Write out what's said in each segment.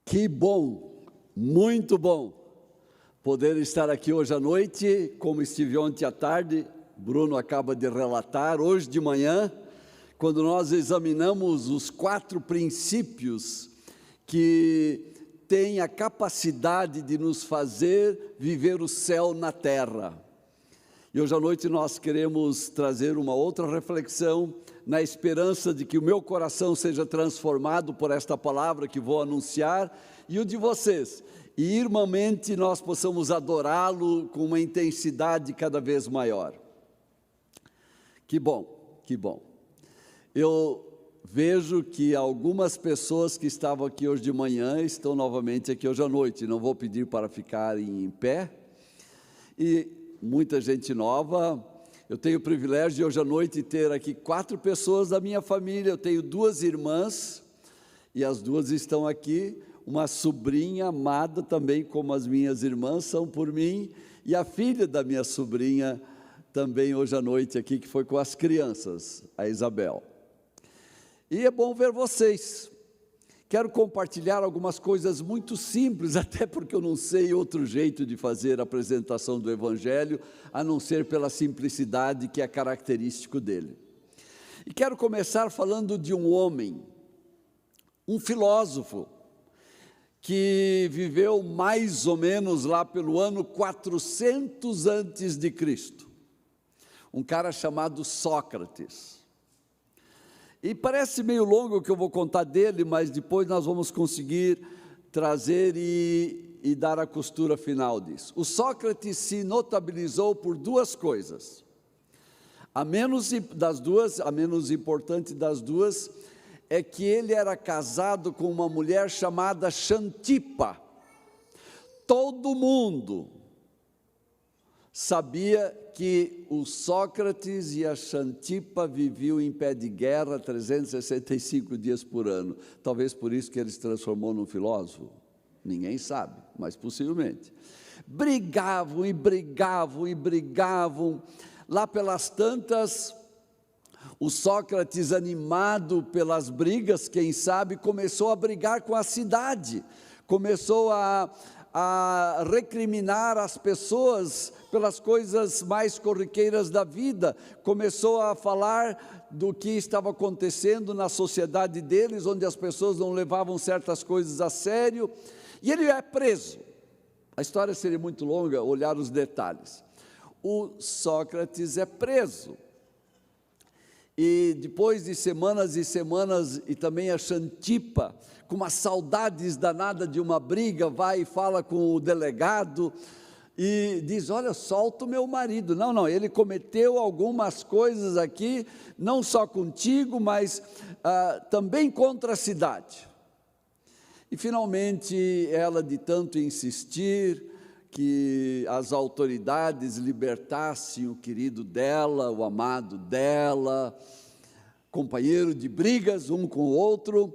Que bom, muito bom, poder estar aqui hoje à noite, como estive ontem à tarde, Bruno acaba de relatar, hoje de manhã, quando nós examinamos os 4 princípios que têm a capacidade de nos fazer viver o céu na terra. E hoje à noite nós queremos trazer uma outra reflexão, na esperança de que o meu coração seja transformado por esta palavra que vou anunciar, e o de vocês, e irmãmente nós possamos adorá-lo com uma intensidade cada vez maior. Que bom, que bom. Eu vejo que algumas pessoas que estavam aqui hoje de manhã estão novamente aqui hoje à noite, não vou pedir para ficarem em pé, e muita gente nova. Eu tenho o privilégio de hoje à noite ter aqui 4 pessoas da minha família. Eu tenho 2 irmãs, e as 2 estão aqui, uma sobrinha amada também, como as minhas irmãs são por mim, e a filha da minha sobrinha também hoje à noite aqui, que foi com as crianças, a Isabel. E é bom ver vocês. Quero compartilhar algumas coisas muito simples, até porque eu não sei outro jeito de fazer a apresentação do Evangelho, a não ser pela simplicidade que é característico dele. E quero começar falando de um homem, um filósofo, que viveu mais ou menos lá pelo ano 400 antes de Cristo. Um cara chamado Sócrates. E parece meio longo o que eu vou contar dele, mas depois nós vamos conseguir trazer e dar a costura final disso. O Sócrates se notabilizou por 2 coisas. A menos importante das 2 é que ele era casado com uma mulher chamada Xantipa. Todo mundo sabia que o Sócrates e a Xantipa viviam em pé de guerra 365 dias por ano. Talvez por isso que ele se transformou num filósofo. Ninguém sabe, mas possivelmente. Brigavam e brigavam e brigavam. Lá pelas tantas, o Sócrates, animado pelas brigas, quem sabe, começou a brigar com a cidade. Começou a recriminar as pessoas pelas coisas mais corriqueiras da vida, começou a falar do que estava acontecendo na sociedade deles, onde as pessoas não levavam certas coisas a sério, e ele é preso. A história seria muito longa, olhar os detalhes. O Sócrates é preso, e depois de semanas e semanas, e também a Xantipa, com umas saudades danadas de uma briga, vai e fala com o delegado, e diz, olha, solta o meu marido. Não, ele cometeu algumas coisas aqui, não só contigo, mas também contra a cidade. E finalmente, ela de tanto insistir, que as autoridades libertassem o querido dela, o amado dela, companheiro de brigas um com o outro,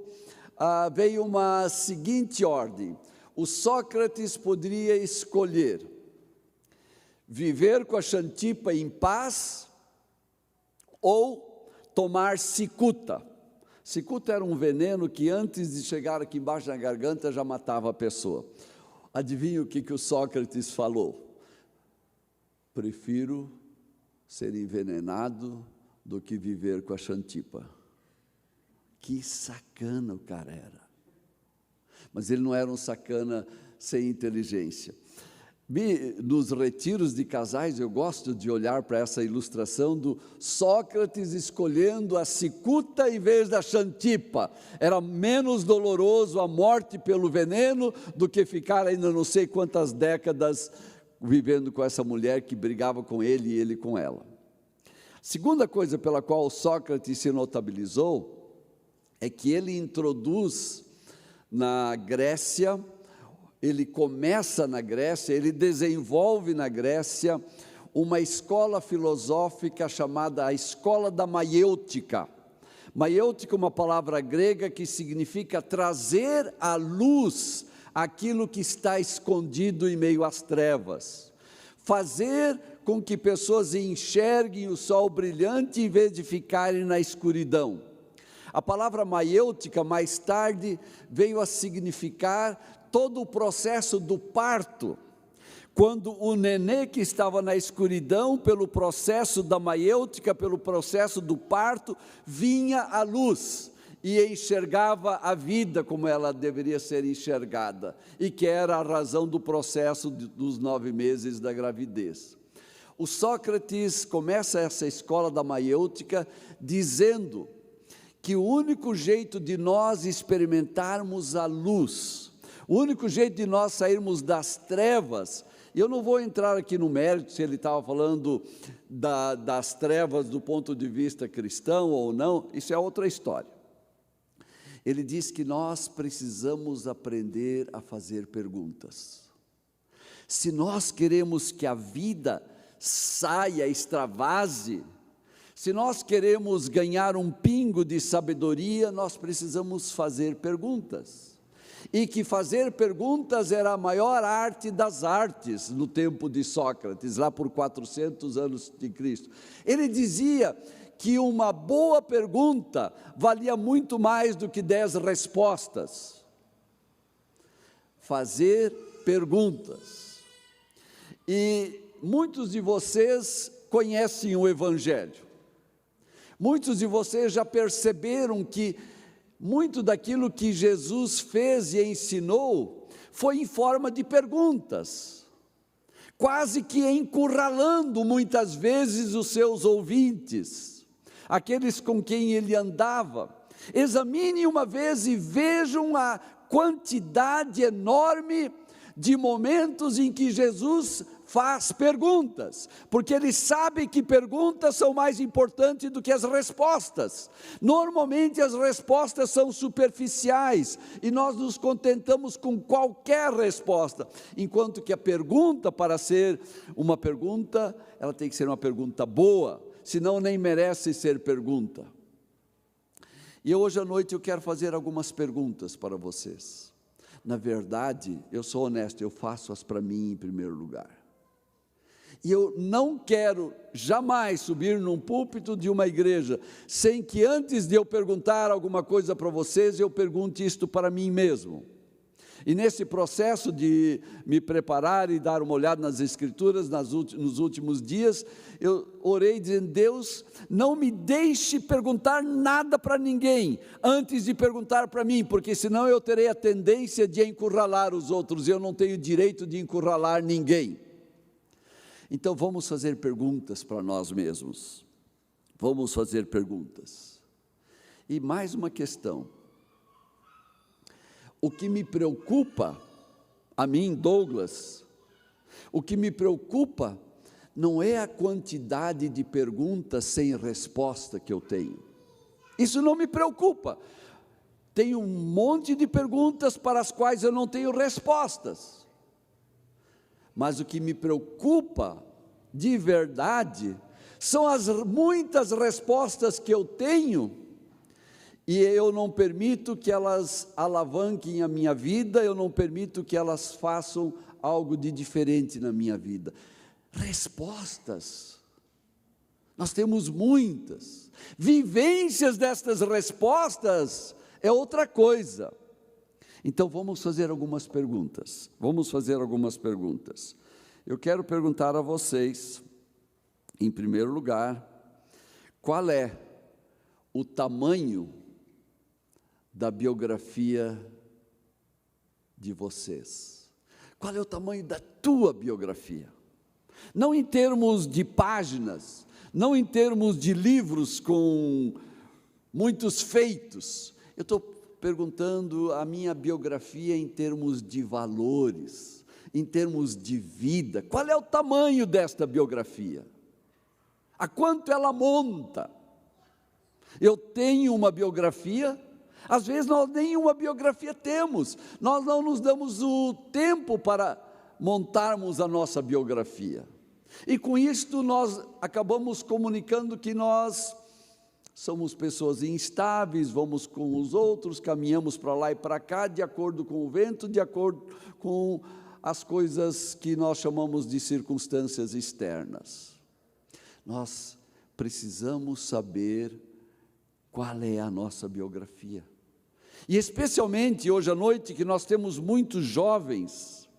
veio uma seguinte ordem: o Sócrates poderia escolher viver com a Xantipa em paz ou tomar cicuta. Cicuta era um veneno que antes de chegar aqui embaixo na garganta já matava a pessoa. Adivinha o que o Sócrates falou? Prefiro ser envenenado do que viver com a Xantipa. Que sacana o cara era. Mas ele não era um sacana sem inteligência. Nos retiros de casais, eu gosto de olhar para essa ilustração do Sócrates escolhendo a cicuta em vez da Xantipa. Era menos doloroso a morte pelo veneno do que ficar ainda não sei quantas décadas vivendo com essa mulher que brigava com ele e ele com ela. Segunda coisa pela qual Sócrates se notabilizou é que ele introduz na Grécia, ele começa na Grécia, ele desenvolve na Grécia uma escola filosófica chamada a Escola da Maiêutica. Maiêutica é uma palavra grega que significa trazer à luz aquilo que está escondido em meio às trevas. Fazer com que pessoas enxerguem o sol brilhante em vez de ficarem na escuridão. A palavra maiêutica, mais tarde, veio a significar todo o processo do parto. Quando o nenê que estava na escuridão, pelo processo da maiêutica, pelo processo do parto, vinha à luz e enxergava a vida como ela deveria ser enxergada, e que era a razão do processo dos 9 meses da gravidez. O Sócrates começa essa escola da maiêutica dizendo que o único jeito de nós experimentarmos a luz, o único jeito de nós sairmos das trevas, e eu não vou entrar aqui no mérito se ele estava falando das trevas do ponto de vista cristão ou não, isso é outra história. Ele diz que nós precisamos aprender a fazer perguntas. Se nós queremos que a vida saia, extravase, se nós queremos ganhar um pingo de sabedoria, nós precisamos fazer perguntas. E que fazer perguntas era a maior arte das artes no tempo de Sócrates, lá por 400 anos de Cristo. Ele dizia que uma boa pergunta valia muito mais do que 10 respostas. Fazer perguntas. E muitos de vocês conhecem o Evangelho. Muitos de vocês já perceberam que muito daquilo que Jesus fez e ensinou foi em forma de perguntas, quase que encurralando muitas vezes os seus ouvintes, aqueles com quem ele andava. Examine uma vez e vejam a quantidade enorme de momentos em que Jesus faz perguntas, porque ele sabe que perguntas são mais importantes do que as respostas. Normalmente as respostas são superficiais e nós nos contentamos com qualquer resposta, enquanto que a pergunta, para ser uma pergunta, ela tem que ser uma pergunta boa, senão nem merece ser pergunta. E hoje à noite eu quero fazer algumas perguntas para vocês. Na verdade, eu sou honesto, eu faço-as para mim em primeiro lugar. E eu não quero jamais subir num púlpito de uma igreja, sem que antes de eu perguntar alguma coisa para vocês, eu pergunte isto para mim mesmo. E nesse processo de me preparar e dar uma olhada nas Escrituras, nos últimos dias, eu orei dizendo: Deus, não me deixe perguntar nada para ninguém, antes de perguntar para mim, porque senão eu terei a tendência de encurralar os outros, e eu não tenho direito de encurralar ninguém. Então vamos fazer perguntas para nós mesmos, vamos fazer perguntas. E mais uma questão: o que me preocupa, a mim, Douglas, o que me preocupa não é a quantidade de perguntas sem resposta que eu tenho, isso não me preocupa. Tenho um monte de perguntas para as quais eu não tenho respostas. Mas o que me preocupa de verdade são as muitas respostas que eu tenho, e eu não permito que elas alavanquem a minha vida, eu não permito que elas façam algo de diferente na minha vida. Respostas, nós temos muitas. Vivências destas respostas é outra coisa. Então vamos fazer algumas perguntas, Eu quero perguntar a vocês, em primeiro lugar, qual é o tamanho da biografia de vocês? Qual é o tamanho da tua biografia? Não em termos de páginas, não em termos de livros com muitos feitos. Eu estou perguntando a minha biografia em termos de valores, em termos de vida. Qual é o tamanho desta biografia? A quanto ela monta? Eu tenho uma biografia. Às vezes nós nenhuma biografia temos, nós não nos damos o tempo para montarmos a nossa biografia, e com isto nós acabamos comunicando que nós somos pessoas instáveis, vamos com os outros, caminhamos para lá e para cá, de acordo com o vento, de acordo com as coisas que nós chamamos de circunstâncias externas. Nós precisamos saber qual é a nossa biografia. E especialmente hoje à noite, que nós temos muitos jovens,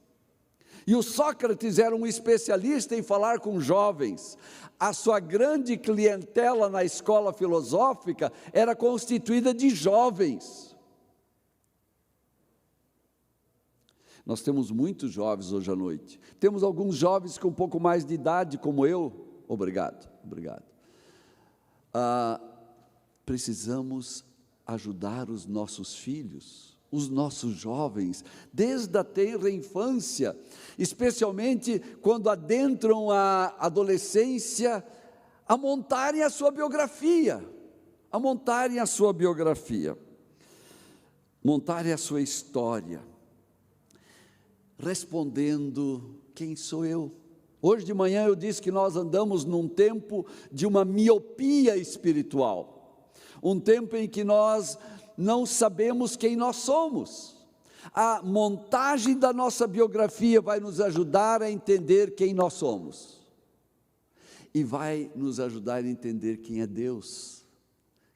e o Sócrates era um especialista em falar com jovens. A sua grande clientela na escola filosófica era constituída de jovens. Nós temos muitos jovens hoje à noite. Temos alguns jovens com um pouco mais de idade, como eu. Obrigado. Precisamos ajudar os nossos filhos, os nossos jovens, desde a tenra infância, especialmente quando adentram a adolescência, a montarem a sua biografia, montarem a sua história, respondendo: quem sou eu? Hoje de manhã eu disse que nós andamos num tempo de uma miopia espiritual, um tempo em que nós não sabemos quem nós somos. A montagem da nossa biografia vai nos ajudar a entender quem nós somos, e vai nos ajudar a entender quem é Deus.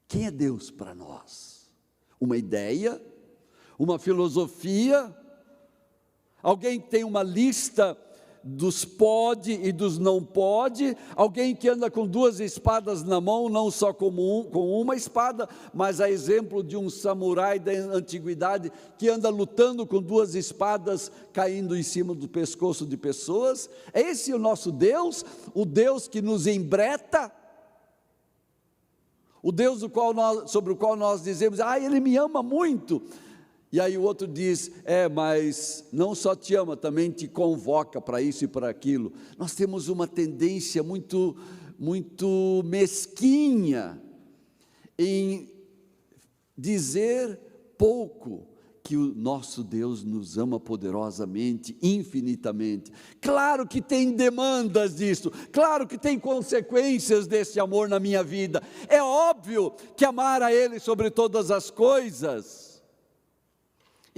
Quem é Deus para nós? Uma ideia? Uma filosofia? Alguém que tem uma lista dos pode e dos não pode, alguém que anda com duas espadas na mão, não só com uma espada, mas a exemplo de um samurai da antiguidade, que anda lutando com duas espadas, caindo em cima do pescoço de pessoas. É esse o nosso Deus, o Deus que nos embreta, o Deus sobre o qual nós dizemos: Ele me ama muito. E aí o outro diz: mas não só te ama, também te convoca para isso e para aquilo. Nós temos uma tendência muito mesquinha em dizer pouco que o nosso Deus nos ama poderosamente, infinitamente. Claro que tem demandas disso, claro que tem consequências desse amor na minha vida. É óbvio que amar a Ele sobre todas as coisas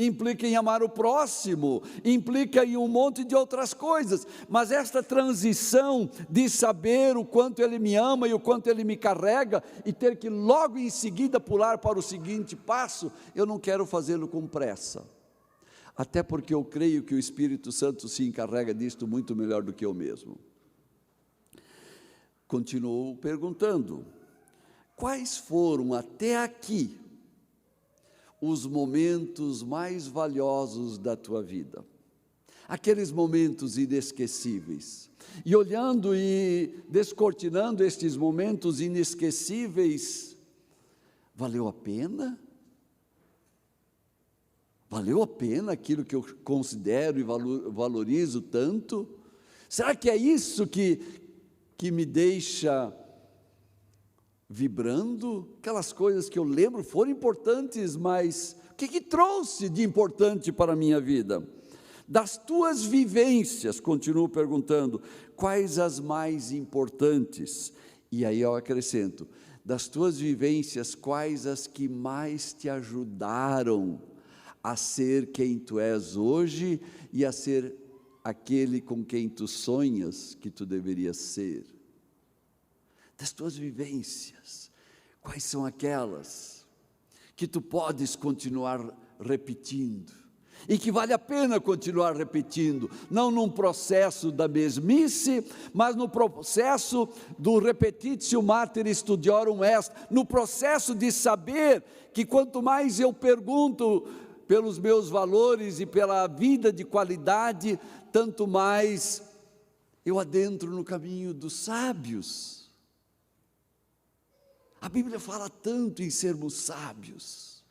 implica em amar o próximo, implica em um monte de outras coisas, mas esta transição de saber o quanto Ele me ama e o quanto Ele me carrega, e ter que logo em seguida pular para o seguinte passo, eu não quero fazê-lo com pressa, até porque eu creio que o Espírito Santo se encarrega disto muito melhor do que eu mesmo. Continuou perguntando: quais foram até aqui os momentos mais valiosos da tua vida, aqueles momentos inesquecíveis? E olhando e descortinando estes momentos inesquecíveis, valeu a pena? Valeu a pena aquilo que eu considero e valorizo tanto? Será que é isso que me deixa vibrando? Aquelas coisas que eu lembro foram importantes, mas o que trouxe de importante para a minha vida? Das tuas vivências, continuo perguntando, quais as mais importantes? E aí eu acrescento: das tuas vivências, quais as que mais te ajudaram a ser quem tu és hoje e a ser aquele com quem tu sonhas que tu deverias ser? Das tuas vivências, quais são aquelas que tu podes continuar repetindo, e que vale a pena continuar repetindo, não num processo da mesmice, mas no processo do repetitio mater studiorum est, no processo de saber que quanto mais eu pergunto pelos meus valores e pela vida de qualidade, tanto mais eu adentro no caminho dos sábios. A Bíblia fala tanto em sermos sábios.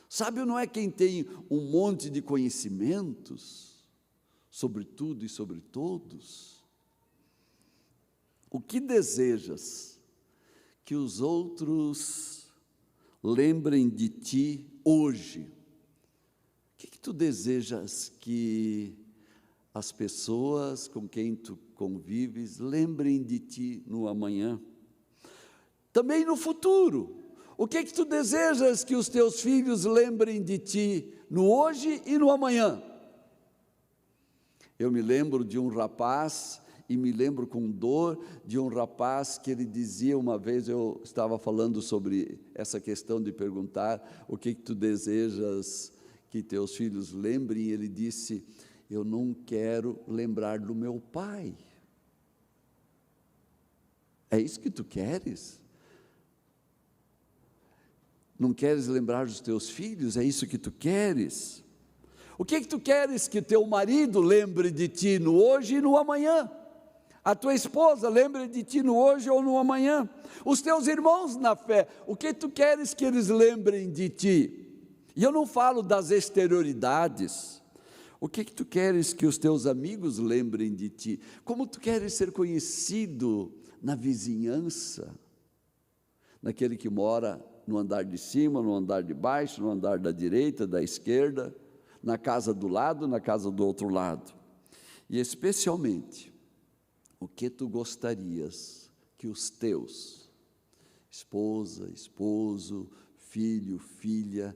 Sábio não é quem tem um monte de conhecimentos sobre tudo e sobre todos. O que desejas que os outros lembrem de ti hoje? O que tu desejas que as pessoas com quem tu convives lembrem de ti no amanhã? Também no futuro, o que tu desejas que os teus filhos lembrem de ti no hoje e no amanhã? Eu me lembro de um rapaz E me lembro com dor de um rapaz que ele dizia uma vez, eu estava falando sobre essa questão de perguntar o que tu desejas que teus filhos lembrem, e ele disse: eu não quero lembrar do meu pai. É isso que tu queres? Não queres lembrar dos teus filhos? É isso que tu queres? O que tu queres que teu marido lembre de ti no hoje e no amanhã? A tua esposa lembre de ti no hoje ou no amanhã? Os teus irmãos na fé, o que tu queres que eles lembrem de ti? E eu não falo das exterioridades. O que tu queres que os teus amigos lembrem de ti? Como tu queres ser conhecido na vizinhança? Naquele que mora no andar de cima, no andar de baixo, no andar da direita, da esquerda, na casa do lado, na casa do outro lado. E especialmente, o que tu gostarias que os teus, esposa, esposo, filho, filha,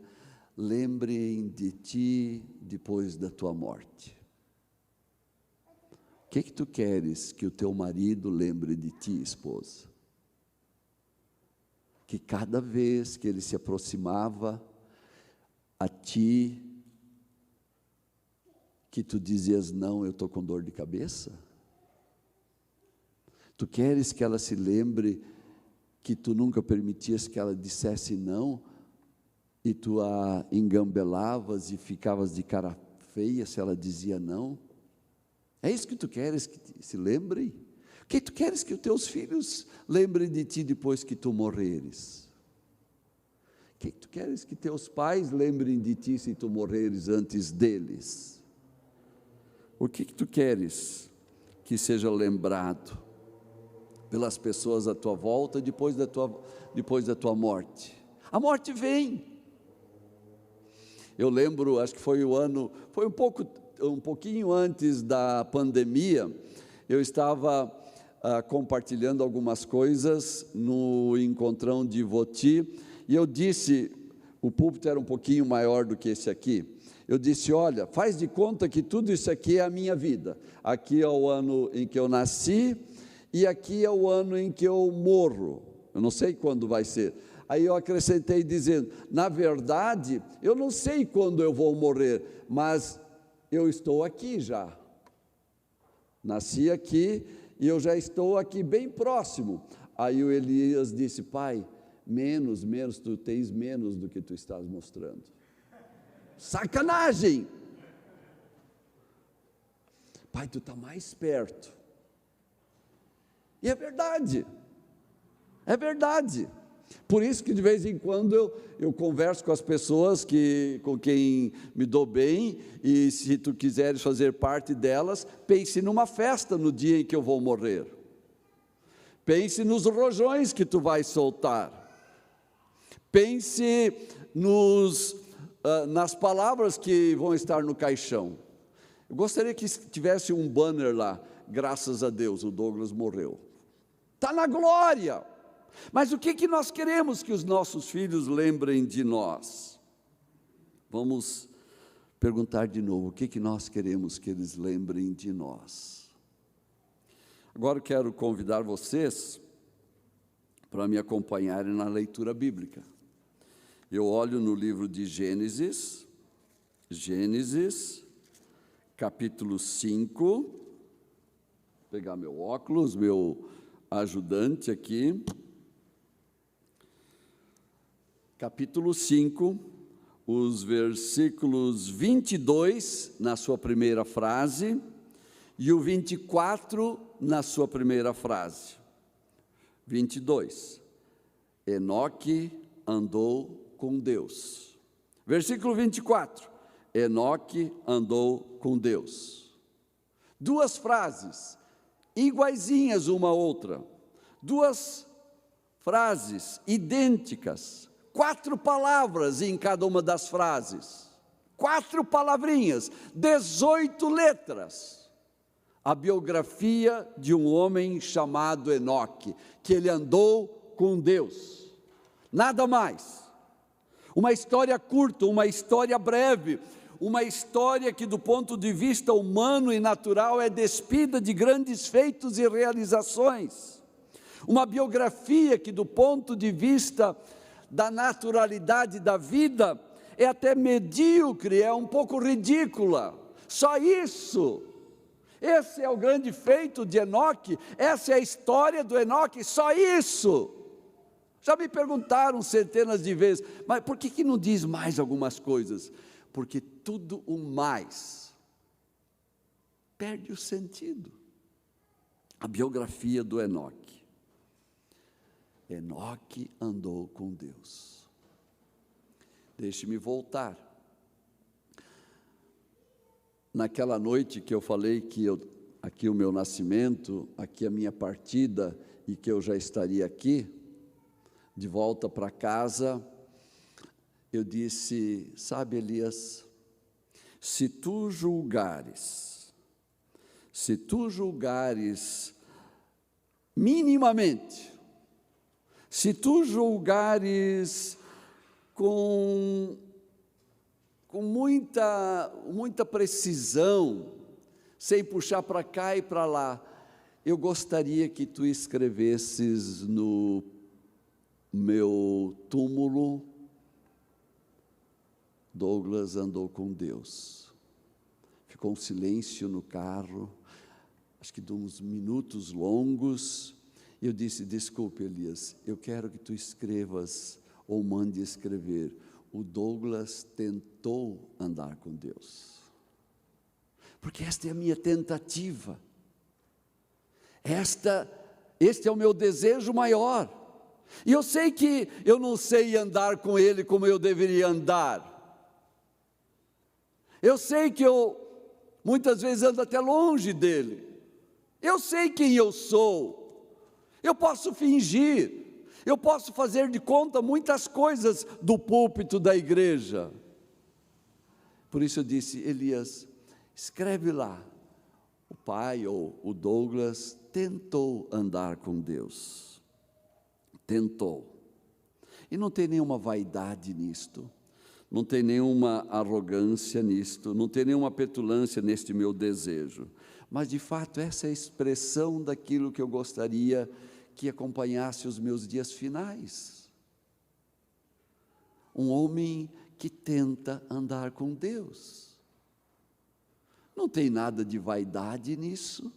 lembrem de ti depois da tua morte? O que tu queres que o teu marido lembre de ti, esposa? Que cada vez que ele se aproximava a ti, que tu dizias: não, eu estou com dor de cabeça? Tu queres que ela se lembre que tu nunca permitias que ela dissesse não, e tu a engambelavas e ficavas de cara feia se ela dizia não? É isso que tu queres que se lembrem? O que tu queres que os teus filhos lembrem de ti depois que tu morreres? O que tu queres que teus pais lembrem de ti se tu morreres antes deles? O que tu queres que seja lembrado pelas pessoas à tua volta depois da tua morte? A morte vem. Eu lembro, acho que foi um pouquinho antes da pandemia, eu estava compartilhando algumas coisas no encontrão de Voti, e eu disse, o púlpito era um pouquinho maior do que esse aqui, eu disse: olha, faz de conta que tudo isso aqui é a minha vida, aqui é o ano em que eu nasci, e aqui é o ano em que eu morro, eu não sei quando vai ser. Aí eu acrescentei dizendo: na verdade, eu não sei quando eu vou morrer, mas eu estou aqui já, nasci aqui, e eu já estou aqui bem próximo. Aí o Elias disse: pai, menos, tu tens menos do que tu estás mostrando. Sacanagem! Pai, tu está mais perto. E é verdade, Por isso que de vez em quando eu converso com as pessoas com quem me dou bem, e se tu quiseres fazer parte delas, pense numa festa no dia em que eu vou morrer. Pense nos rojões que tu vais soltar. Pense nas palavras que vão estar no caixão. Eu gostaria que tivesse um banner lá: graças a Deus, o Douglas morreu. Está na glória. Mas o que nós queremos que os nossos filhos lembrem de nós? Vamos perguntar de novo: o que nós queremos que eles lembrem de nós? Agora eu quero convidar vocês para me acompanharem na leitura bíblica. Eu olho no livro de Gênesis, capítulo 5, vou pegar meu óculos, meu ajudante aqui, capítulo 5, os versículos 22 na sua primeira frase e o 24 na sua primeira frase. 22, Enoque andou com Deus. Versículo 24, Enoque andou com Deus. Duas frases iguaizinhas uma à outra, duas frases idênticas, 4 palavras em cada uma das frases, 4 palavrinhas, 18 letras. A biografia de um homem chamado Enoque, que ele andou com Deus, nada mais. Uma história curta, uma história breve, uma história que do ponto de vista humano e natural é despida de grandes feitos e realizações, uma biografia que do ponto de vista da naturalidade da vida é até medíocre, é um pouco ridícula, só isso. Esse é o grande feito de Enoque, essa é a história do Enoque, só isso. Já me perguntaram centenas de vezes, mas por que não diz mais algumas coisas? Porque tudo o mais perde o sentido. A biografia do Enoque. Enoque andou com Deus. Deixe-me voltar. Naquela noite que eu falei que aqui o meu nascimento, aqui a minha partida e que eu já estaria aqui, de volta para casa, eu disse, sabe, Elias, se tu julgares minimamente, se tu julgares com muita precisão, sem puxar para cá e para lá, eu gostaria que tu escrevesses no meu túmulo, Douglas andou com Deus. Ficou um silêncio no carro, acho que de uns minutos longos. Eu disse, desculpe, Elias, eu quero que tu escrevas, ou mande escrever, o Douglas tentou andar com Deus. Porque esta é a minha tentativa. Este é o meu desejo maior. E eu sei que eu não sei andar com Ele como eu deveria andar. Eu sei que eu muitas vezes ando até longe dEle. Eu sei quem eu sou. Eu posso fingir. Eu posso fazer de conta muitas coisas do púlpito da igreja. Por isso eu disse, Elias, escreve lá. O pai ou o Douglas tentou andar com Deus. Tentou. E não tem nenhuma vaidade nisto, não tem nenhuma arrogância nisto, não tem nenhuma petulância neste meu desejo. Mas de fato essa é a expressão daquilo que eu gostaria que acompanhasse os meus dias finais. Um homem que tenta andar com Deus. Não tem nada de vaidade nisso.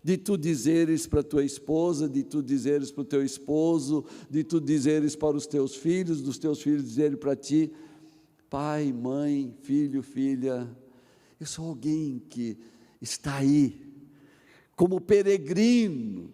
De tu dizeres para tua esposa, de tu dizeres para o teu esposo, de tu dizeres para os teus filhos, dos teus filhos dizerem para ti, pai, mãe, filho, filha, eu sou alguém que está aí, como peregrino,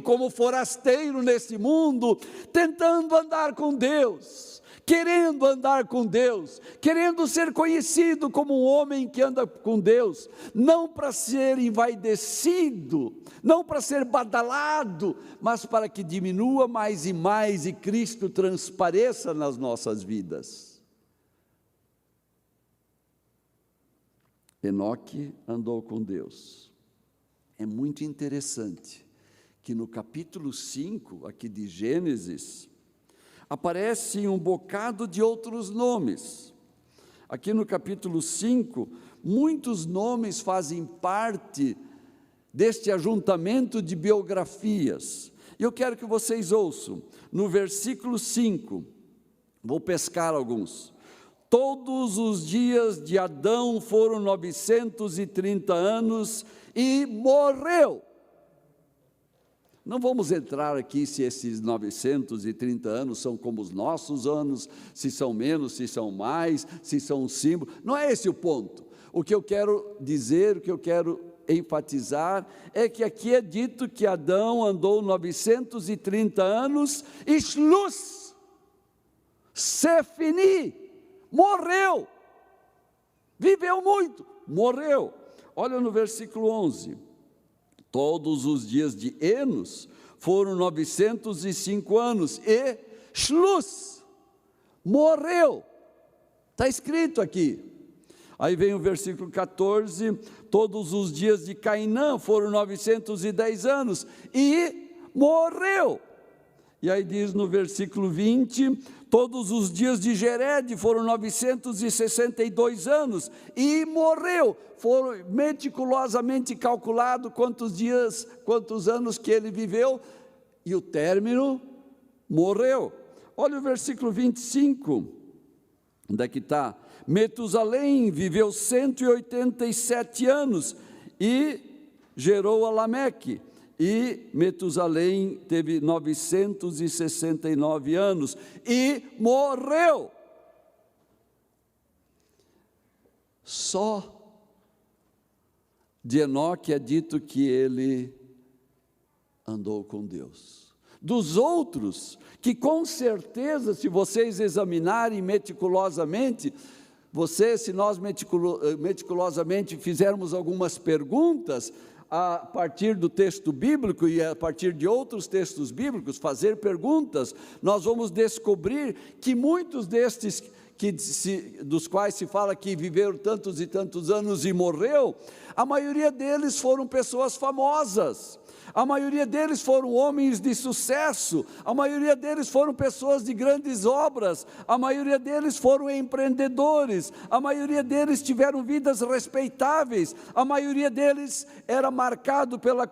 como forasteiro nesse mundo, tentando andar com Deus, querendo andar com Deus, querendo ser conhecido como um homem que anda com Deus, não para ser envaidecido, não para ser badalado, mas para que diminua mais e mais e Cristo transpareça nas nossas vidas. Enoque andou com Deus. É muito interessante que no capítulo 5, aqui de Gênesis, aparece um bocado de outros nomes. Aqui no capítulo 5, muitos nomes fazem parte deste ajuntamento de biografias. E eu quero que vocês ouçam, no versículo 5, vou pescar alguns. Todos os dias de Adão foram 930 anos e morreu. Não vamos entrar aqui se esses 930 anos são como os nossos anos, se são menos, se são mais, se são um símbolo. Não é esse o ponto. O que eu quero dizer, o que eu quero enfatizar, é que aqui é dito que Adão andou 930 anos e Shlus, se fini, morreu. Viveu muito, morreu. Olha no versículo 11. Todos os dias de Enos foram 905 anos e Shlus morreu. Está escrito aqui. Aí vem o versículo 14, todos os dias de Cainã foram 910 anos e morreu. E aí diz no versículo 20, Todos os dias de Jered foram 962 anos, e morreu. Foram meticulosamente calculado quantos anos que ele viveu, e o término, morreu. Olha o versículo 25, onde é que está? Metusalém viveu 187 anos, e gerou a Lameque. E Metusalém teve 969 anos e morreu. Só de Enoque é dito que ele andou com Deus. Dos outros, que com certeza, se vocês examinarem meticulosamente, se nós meticulosamente fizermos algumas perguntas, a partir do texto bíblico e a partir de outros textos bíblicos, fazer perguntas, nós vamos descobrir que muitos destes dos quais se fala que viveram tantos e tantos anos e morreu, a maioria deles foram pessoas famosas. A maioria deles foram homens de sucesso, a maioria deles foram pessoas de grandes obras, a maioria deles foram empreendedores, a maioria deles tiveram vidas respeitáveis, a maioria deles era marcado pela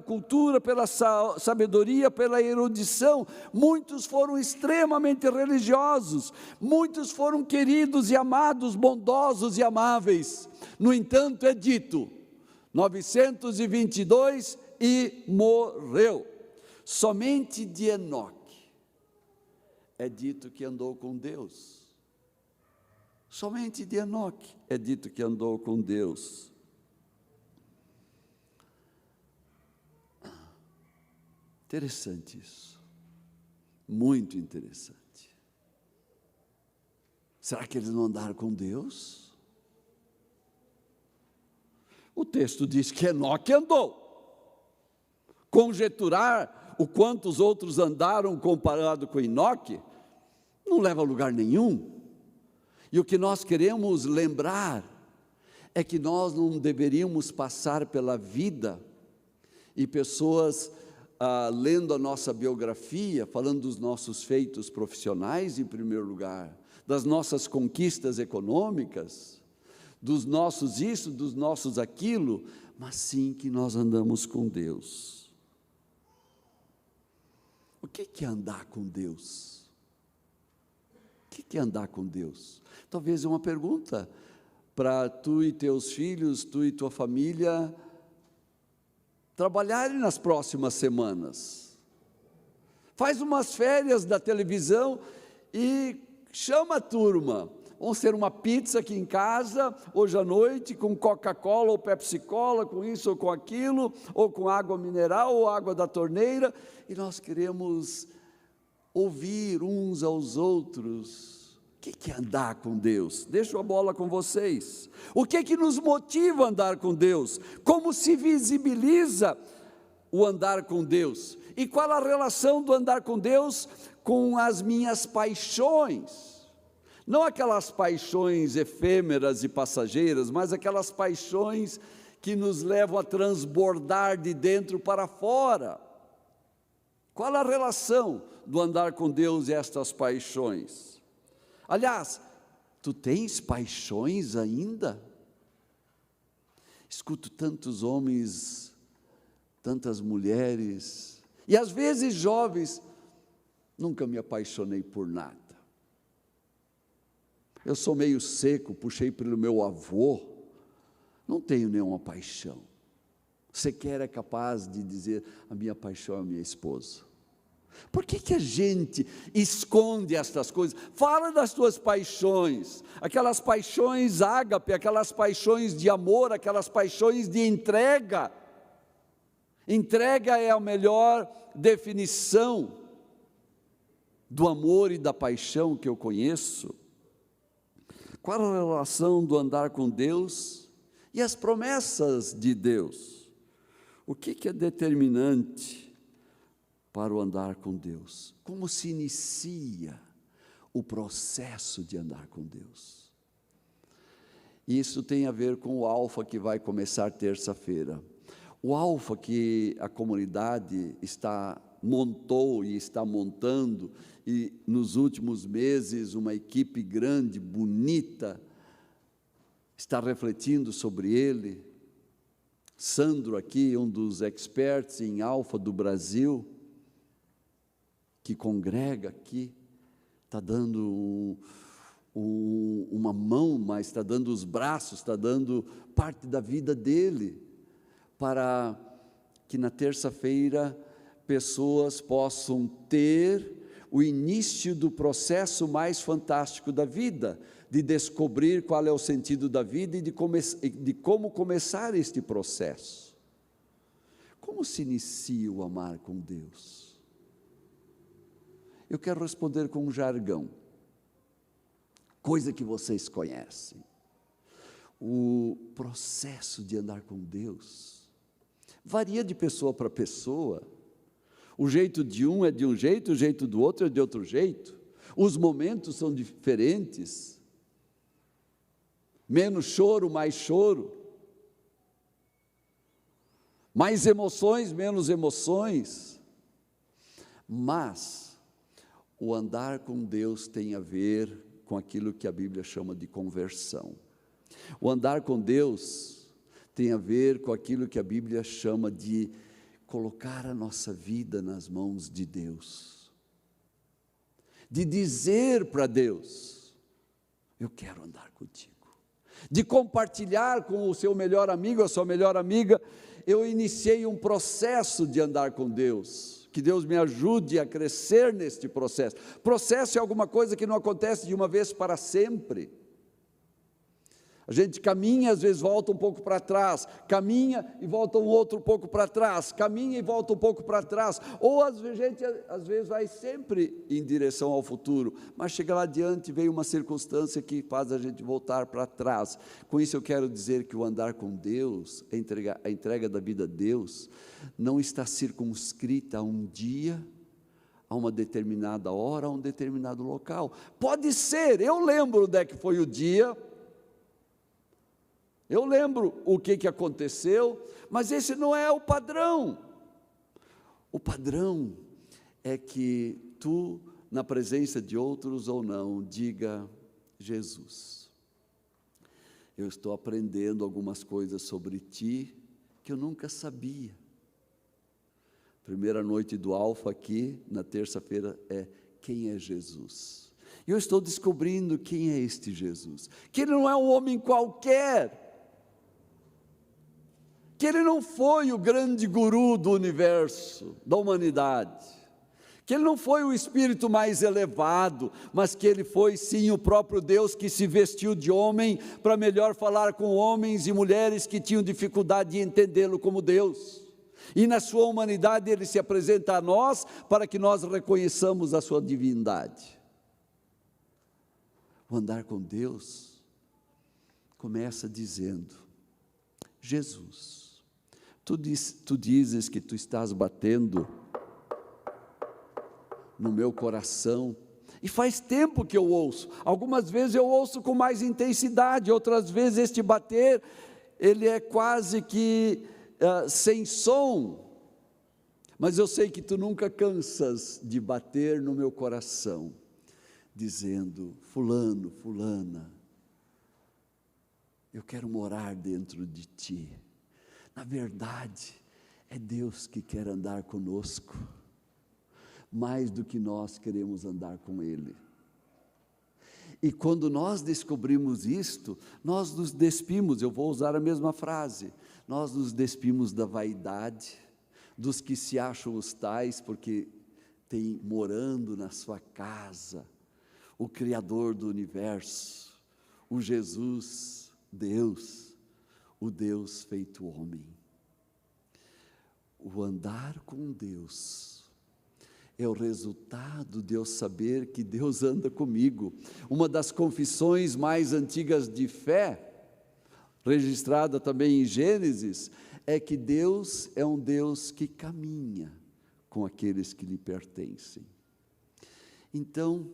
cultura, pela sabedoria, pela erudição. Muitos foram extremamente religiosos, muitos foram queridos e amados, bondosos e amáveis. No entanto, é dito, 922 e morreu. Somente de Enoque é dito que andou com Deus. Somente de Enoque é dito que andou com Deus. Interessante isso. Muito interessante. Será que eles não andaram com Deus? O texto diz que Enoque andou. Conjecturar o quanto os outros andaram comparado com Enoque, não leva a lugar nenhum. E o que nós queremos lembrar é que nós não deveríamos passar pela vida e pessoas lendo a nossa biografia, falando dos nossos feitos profissionais em primeiro lugar, das nossas conquistas econômicas, dos nossos isso, dos nossos aquilo, mas sim que nós andamos com Deus. O que é andar com Deus? O que é andar com Deus? Talvez é uma pergunta para tu e teus filhos, tu e tua família, trabalharem nas próximas semanas. Faz umas férias da televisão e chama a turma. Vamos ter uma pizza aqui em casa, hoje à noite, com Coca-Cola ou Pepsi-Cola, com isso ou com aquilo, ou com água mineral ou água da torneira, e nós queremos ouvir uns aos outros. O que é andar com Deus? Deixo a bola com vocês. O que nos motiva a andar com Deus? Como se visibiliza o andar com Deus? E qual a relação do andar com Deus com as minhas paixões? Não aquelas paixões efêmeras e passageiras, mas aquelas paixões que nos levam a transbordar de dentro para fora. Qual a relação do andar com Deus e estas paixões? Aliás, tu tens paixões ainda? Escuto tantos homens, tantas mulheres, e às vezes jovens, nunca me apaixonei por nada. Eu sou meio seco, puxei pelo meu avô, não tenho nenhuma paixão. Sequer é capaz de dizer, a minha paixão é a minha esposa. Por que a gente esconde estas coisas? Fala das tuas paixões, aquelas paixões ágape, aquelas paixões de amor, aquelas paixões de entrega. Entrega é a melhor definição do amor e da paixão que eu conheço. Qual a relação do andar com Deus e as promessas de Deus? O que é determinante para o andar com Deus? Como se inicia o processo de andar com Deus? Isso tem a ver com o Alfa que vai começar terça-feira. O Alfa que a comunidade está montou e está montando, e nos últimos meses uma equipe grande, bonita, está refletindo sobre ele. Sandro aqui, um dos experts em Alfa do Brasil, que congrega aqui, está dando uma mão, mas está dando os braços, está dando parte da vida dele, para que na terça-feira pessoas possam ter o início do processo mais fantástico da vida, de descobrir qual é o sentido da vida e de como começar este processo. Como se inicia o amar com Deus? Eu quero responder com um jargão, coisa que vocês conhecem. O processo de andar com Deus varia de pessoa para pessoa. O jeito de um é de um jeito, o jeito do outro é de outro jeito. Os momentos são diferentes. Menos choro, mais choro. Mais emoções, menos emoções. Mas o andar com Deus tem a ver com aquilo que a Bíblia chama de conversão. O andar com Deus tem a ver com aquilo que a Bíblia chama de colocar a nossa vida nas mãos de Deus. De dizer para Deus, eu quero andar contigo. De compartilhar com o seu melhor amigo, a sua melhor amiga, eu iniciei um processo de andar com Deus. Que Deus me ajude a crescer neste processo. Processo é alguma coisa que não acontece de uma vez para sempre. A gente caminha, às vezes volta um pouco para trás, caminha e volta um outro pouco para trás, caminha e volta um pouco para trás, ou a gente às vezes vai sempre em direção ao futuro, mas chega lá adiante, vem uma circunstância que faz a gente voltar para trás. Com isso eu quero dizer que o andar com Deus, a entrega da vida a Deus, não está circunscrita a um dia, a uma determinada hora, a um determinado local. Pode ser, eu lembro onde é que foi o dia, eu lembro o que aconteceu, mas esse não é o padrão. O padrão é que tu, na presença de outros ou não, diga, Jesus, eu estou aprendendo algumas coisas sobre ti que eu nunca sabia. Primeira noite do Alfa aqui, na terça-feira, é quem é Jesus? E eu estou descobrindo quem é este Jesus, que ele não é um homem qualquer, que ele não foi o grande guru do universo, da humanidade, que ele não foi o espírito mais elevado, mas que ele foi sim o próprio Deus que se vestiu de homem para melhor falar com homens e mulheres que tinham dificuldade de entendê-lo como Deus. E na sua humanidade ele se apresenta a nós para que nós reconheçamos a sua divindade. O andar com Deus começa dizendo, Jesus, tu dizes que tu estás batendo no meu coração, e faz tempo que eu ouço, algumas vezes eu ouço com mais intensidade, outras vezes este bater, ele é quase que sem som, mas eu sei que tu nunca cansas de bater no meu coração, dizendo, fulano, fulana, eu quero morar dentro de ti. Na verdade, é Deus que quer andar conosco, mais do que nós queremos andar com Ele. E quando nós descobrimos isto, nós nos despimos, eu vou usar a mesma frase, nós nos despimos da vaidade, dos que se acham os tais, porque tem morando na sua casa, o Criador do universo, o Jesus, Deus, o Deus feito homem. O andar com Deus é o resultado de eu saber que Deus anda comigo. Uma das confissões mais antigas de fé, registrada também em Gênesis, é que Deus é um Deus que caminha com aqueles que lhe pertencem. Então,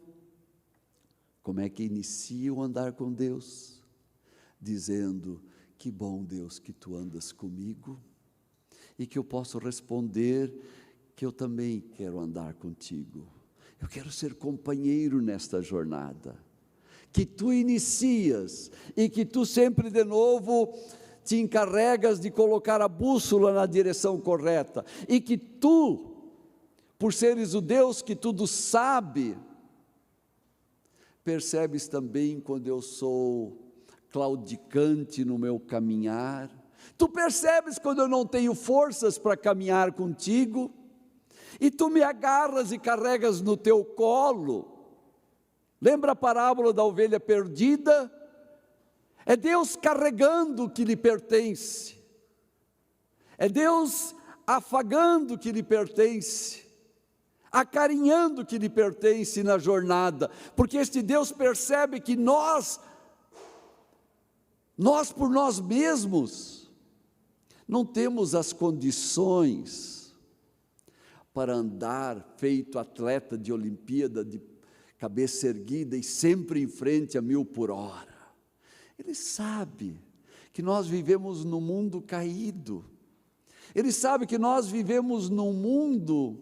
como é que inicia o andar com Deus? Dizendo, que bom Deus que tu andas comigo, e que eu posso responder que eu também quero andar contigo. Eu quero ser companheiro nesta jornada, que tu inicias e que tu sempre de novo te encarregas de colocar a bússola na direção correta, e que tu, por seres o Deus que tudo sabe, percebes também quando eu sou claudicante no meu caminhar, tu percebes quando eu não tenho forças para caminhar contigo, e tu me agarras e carregas no teu colo. Lembra a parábola da ovelha perdida? É Deus carregando o que lhe pertence, é Deus afagando o que lhe pertence, acarinhando o que lhe pertence na jornada, porque este Deus percebe que nós por nós mesmos, não temos as condições para andar feito atleta de Olimpíada, de cabeça erguida e sempre em frente a 1000 por hora. Ele sabe que nós vivemos num mundo caído, Ele sabe que nós vivemos num mundo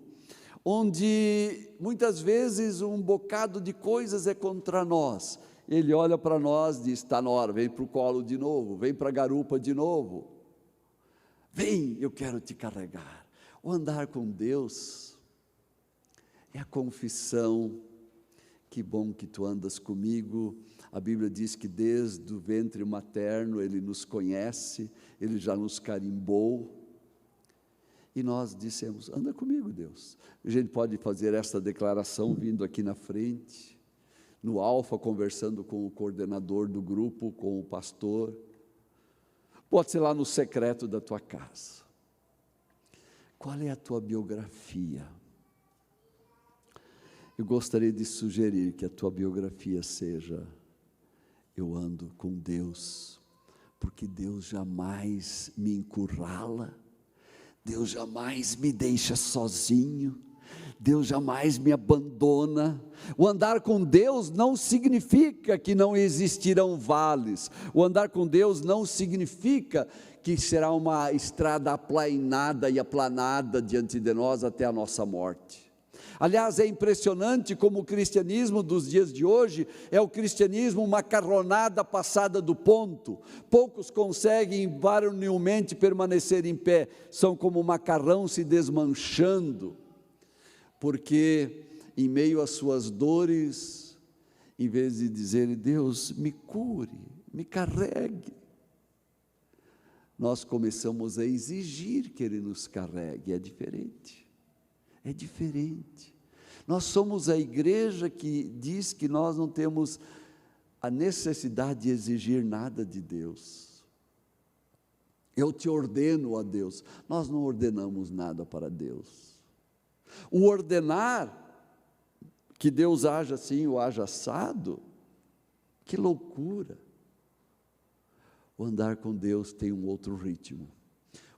onde muitas vezes um bocado de coisas é contra nós. Ele olha para nós e diz: está na hora, vem para o colo de novo, vem para a garupa de novo, vem, eu quero te carregar. O andar com Deus é a confissão: que bom que tu andas comigo. A Bíblia diz que desde o ventre materno Ele nos conhece, Ele já nos carimbou, e nós dissemos: anda comigo, Deus. A gente pode fazer essa declaração vindo aqui na frente, no Alfa, conversando com o coordenador do grupo, com o pastor, pode ser lá no secreto da tua casa. Qual é a tua biografia? Eu gostaria de sugerir que a tua biografia seja: eu ando com Deus, porque Deus jamais me encurrala, Deus jamais me deixa sozinho, Deus jamais me abandona. O andar com Deus não significa que não existirão vales, o andar com Deus não significa que será uma estrada aplainada e aplanada diante de nós até a nossa morte. Aliás, é impressionante como o cristianismo dos dias de hoje é o cristianismo macarronada passada do ponto. Poucos conseguem varonilmente permanecer em pé, são como macarrão se desmanchando, porque em meio às suas dores, em vez de dizer: Deus, me cure, me carregue, nós começamos a exigir que Ele nos carregue. É diferente. É diferente. Nós somos a igreja que diz que nós não temos a necessidade de exigir nada de Deus. Eu te ordeno, ó Deus. Nós não ordenamos nada para Deus. O ordenar que Deus haja assim ou haja assado, que loucura. O andar com Deus tem um outro ritmo.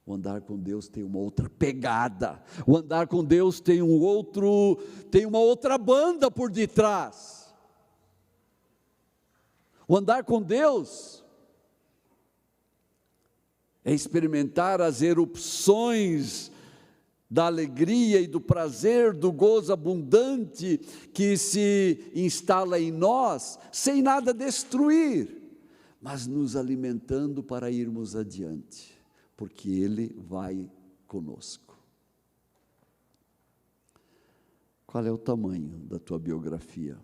O andar com Deus tem uma outra pegada. O andar com Deus tem uma outra banda por detrás. O andar com Deus é experimentar as erupções da alegria e do prazer, do gozo abundante que se instala em nós, sem nada destruir, mas nos alimentando para irmos adiante, porque Ele vai conosco. Qual é o tamanho da tua biografia?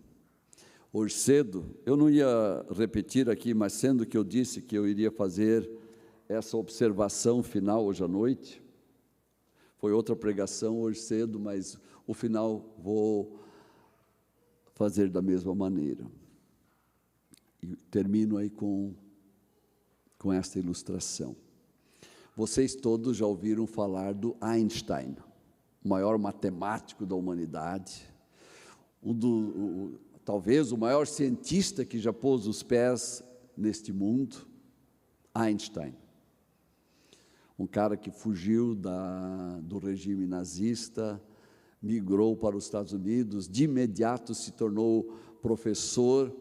Hoje cedo, eu não ia repetir aqui, mas sendo que eu disse que eu iria fazer essa observação final hoje à noite, foi outra pregação hoje cedo, mas o final vou fazer da mesma maneira. E termino aí com esta ilustração. Vocês todos já ouviram falar do Einstein, o maior matemático da humanidade, talvez o maior cientista que já pôs os pés neste mundo. Einstein, um cara que fugiu do regime nazista, migrou para os Estados Unidos, de imediato se tornou professor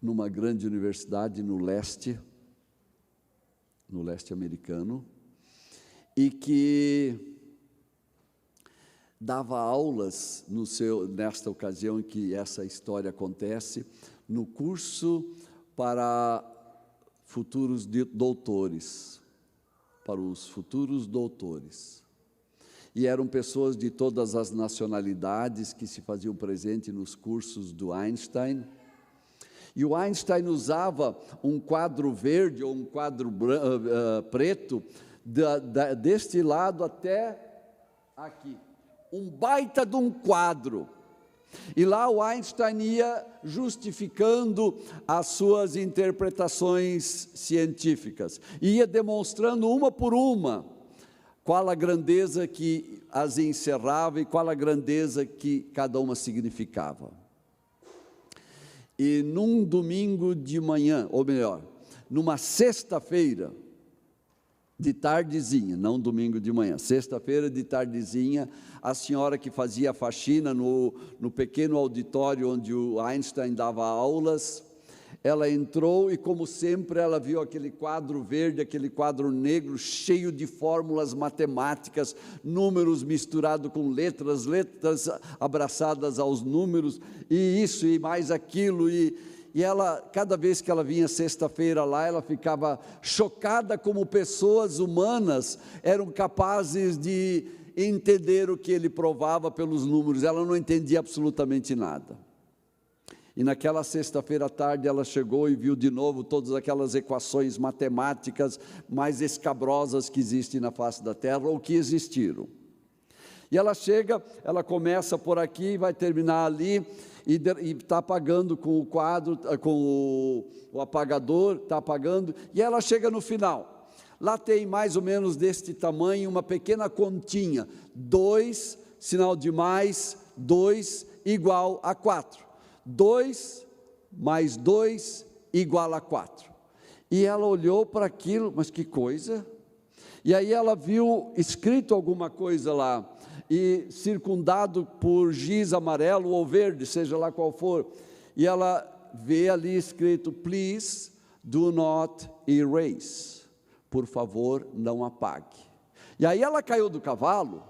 numa grande universidade no leste americano, e que dava aulas nesta ocasião que essa história acontece, no curso para futuros doutores, para os futuros doutores. E eram pessoas de todas as nacionalidades que se faziam presente nos cursos do Einstein. E o Einstein usava um quadro verde ou um quadro preto, deste lado até aqui. Um baita de um quadro. E lá o Einstein ia justificando as suas interpretações científicas. Ia demonstrando uma por uma qual a grandeza que as encerrava e qual a grandeza que cada uma significava. E num domingo de manhã, ou melhor, numa sexta-feira de tardezinha, não domingo de manhã, sexta-feira de tardezinha, a senhora que fazia a faxina no pequeno auditório onde o Einstein dava aulas, ela entrou e, como sempre, ela viu aquele quadro verde, aquele quadro negro, cheio de fórmulas matemáticas, números misturados com letras abraçadas aos números, e isso e mais aquilo, e ela, cada vez que ela vinha sexta-feira lá, ela ficava chocada como pessoas humanas eram capazes de entender o que ele provava pelos números. Ela não entendia absolutamente nada. E naquela sexta-feira à tarde ela chegou e viu de novo todas aquelas equações matemáticas mais escabrosas que existem na face da Terra, ou que existiram. E ela chega, ela começa por aqui e vai terminar ali, e está apagando com o quadro, com o apagador, está apagando, e ela chega no final. Lá tem mais ou menos deste tamanho, uma pequena continha, 2, sinal de mais, 2 igual a 4. 2 mais 2 igual a 4. E ela olhou para aquilo, mas que coisa! E aí ela viu escrito alguma coisa lá, e circundado por giz amarelo ou verde, seja lá qual for, e ela vê ali escrito: please do not erase, por favor não apague. E aí ela caiu do cavalo.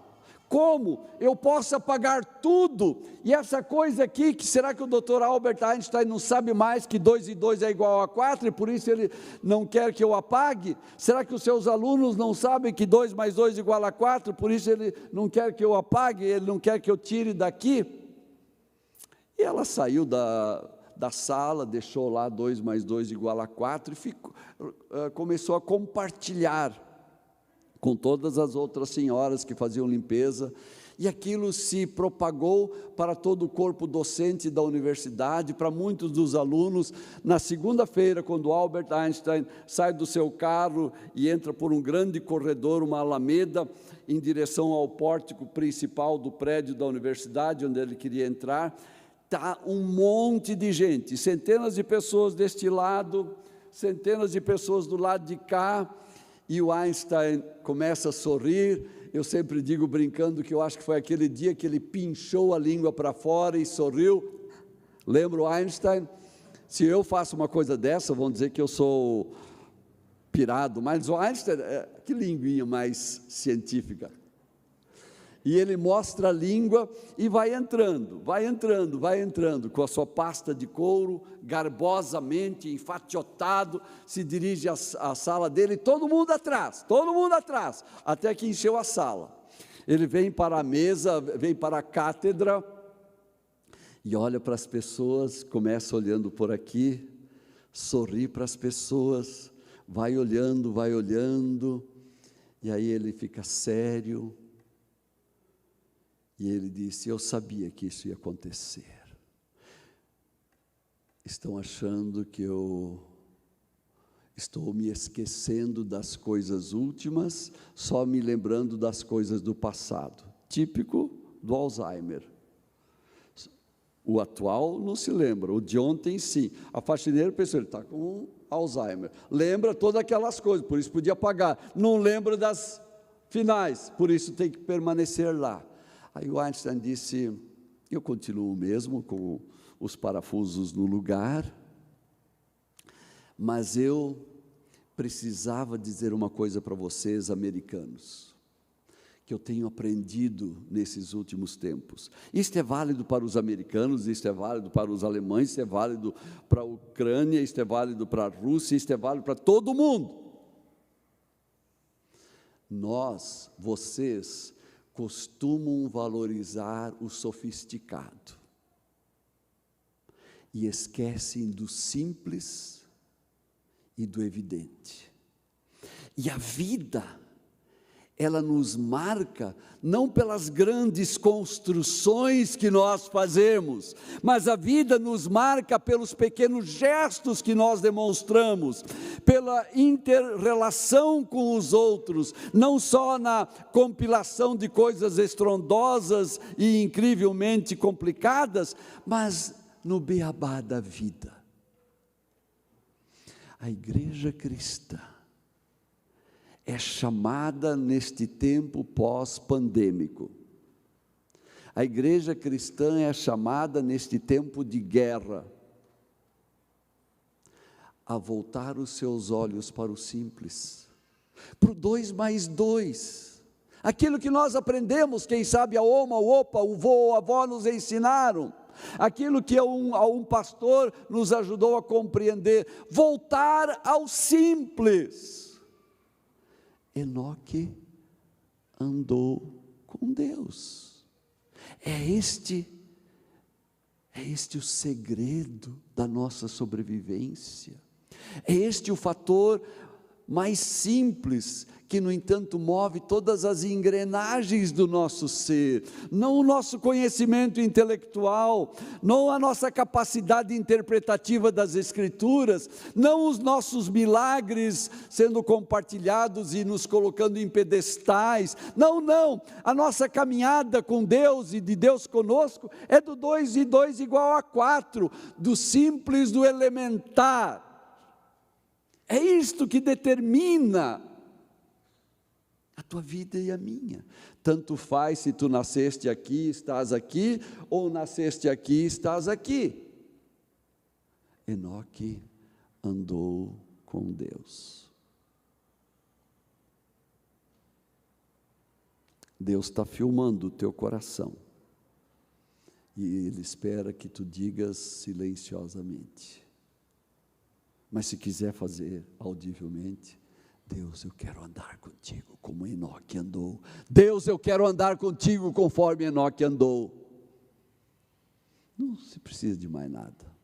Como eu posso apagar tudo? E essa coisa aqui, que será que o Dr. Albert Einstein não sabe mais que 2 e 2 é igual a 4 e por isso ele não quer que eu apague? Será que os seus alunos não sabem que 2 mais 2 é igual a 4, por isso ele não quer que eu apague, ele não quer que eu tire daqui? E ela saiu da sala, deixou lá 2 mais 2 igual a 4 e começou a compartilhar com todas as outras senhoras que faziam limpeza, e aquilo se propagou para todo o corpo docente da universidade, para muitos dos alunos. Na segunda-feira, quando Albert Einstein sai do seu carro e entra por um grande corredor, uma alameda, em direção ao pórtico principal do prédio da universidade, onde ele queria entrar, está um monte de gente, centenas de pessoas deste lado, centenas de pessoas do lado de cá, e o Einstein começa a sorrir. Eu sempre digo brincando que eu acho que foi aquele dia que ele pinchou a língua para fora e sorriu. Lembra o Einstein? Se eu faço uma coisa dessa, vão dizer que eu sou pirado, mas o Einstein, que linguinha mais científica. E ele mostra a língua e vai entrando, com a sua pasta de couro, garbosamente, enfatiotado, se dirige à sala dele, todo mundo atrás, até que encheu a sala. Ele vem para a mesa, vem para a cátedra, e olha para as pessoas, começa olhando por aqui, sorri para as pessoas, vai olhando, e aí ele fica sério, e ele disse: eu sabia que isso ia acontecer. Estão achando que eu estou me esquecendo das coisas últimas, só me lembrando das coisas do passado. Típico do Alzheimer. O atual não se lembra, o de ontem sim. A faxineira pensou, ele está com Alzheimer. Lembra todas aquelas coisas, por isso podia apagar. Não lembra das finais, por isso tem que permanecer lá. Aí o Einstein disse: eu continuo mesmo com os parafusos no lugar, mas eu precisava dizer uma coisa para vocês, americanos, que eu tenho aprendido nesses últimos tempos. Isto é válido para os americanos, isto é válido para os alemães, isto é válido para a Ucrânia, isto é válido para a Rússia, isto é válido para todo mundo. Vocês costumam valorizar o sofisticado e esquecem do simples e do evidente. E a vida, ela nos marca não pelas grandes construções que nós fazemos, mas a vida nos marca pelos pequenos gestos que nós demonstramos, pela inter-relação com os outros, não só na compilação de coisas estrondosas e incrivelmente complicadas, mas no beabá da vida. A igreja cristã é chamada neste tempo pós-pandêmico. A igreja cristã é chamada neste tempo de guerra a voltar os seus olhos para o simples, para o 2 mais 2. Aquilo que nós aprendemos, quem sabe a oma, o opa, o vô, a avó nos ensinaram. Aquilo que um pastor nos ajudou a compreender. Voltar ao simples. Enoque andou com Deus. É este o segredo da nossa sobrevivência. É este o fator mais simples, que no entanto move todas as engrenagens do nosso ser, não o nosso conhecimento intelectual, não a nossa capacidade interpretativa das Escrituras, não os nossos milagres sendo compartilhados e nos colocando em pedestais, não, a nossa caminhada com Deus e de Deus conosco é do 2 e 2 igual a 4, do simples, do elementar. É isto que determina a tua vida e a minha. Tanto faz se tu nasceste aqui, estás aqui, ou nasceste aqui, estás aqui. Enoque andou com Deus. Deus está filmando o teu coração. E Ele espera que tu digas silenciosamente. Mas se quiser fazer audivelmente, Deus, eu quero andar contigo como Enoque andou. Deus, eu quero andar contigo conforme Enoque andou. Não se precisa de mais nada.